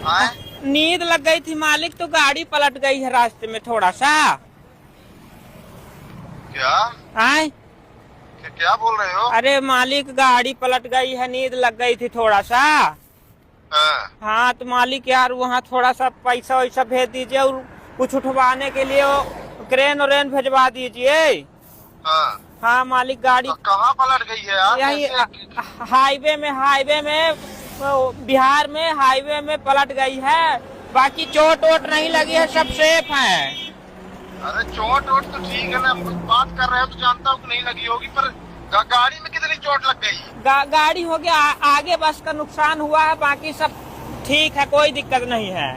आए? नींद लग गई थी मालिक, तो गाड़ी पलट गई है रास्ते में थोड़ा सा। क्या आए? क्या बोल रहे हो? अरे मालिक, गाड़ी पलट गई है, नींद लग गई थी थोड़ा सा। हाँ, हाँ तो मालिक यार, वहाँ थोड़ा सा पैसा वैसा भेज दीजिए, और कुछ उठवाने के लिए वो क्रेन व्रेन भेजवा दीजिए। हाँ। हाँ मालिक, गाड़ी तो कहाँ पलट गई है यार? यही कैसे? हाईवे में बिहार में हाईवे में पलट गई है। बाकी चोट वोट नहीं लगी है, सब सेफ है। अरे चोट वोट तो ठीक है ना, हम बात कर रहे हो तो जानता हूँ कि नहीं लगी होगी, पर गाड़ी में कितनी चोट लग गई? गाड़ी हो गया आगे बस का नुकसान हुआ है, बाकी सब ठीक है, कोई दिक्कत नहीं है।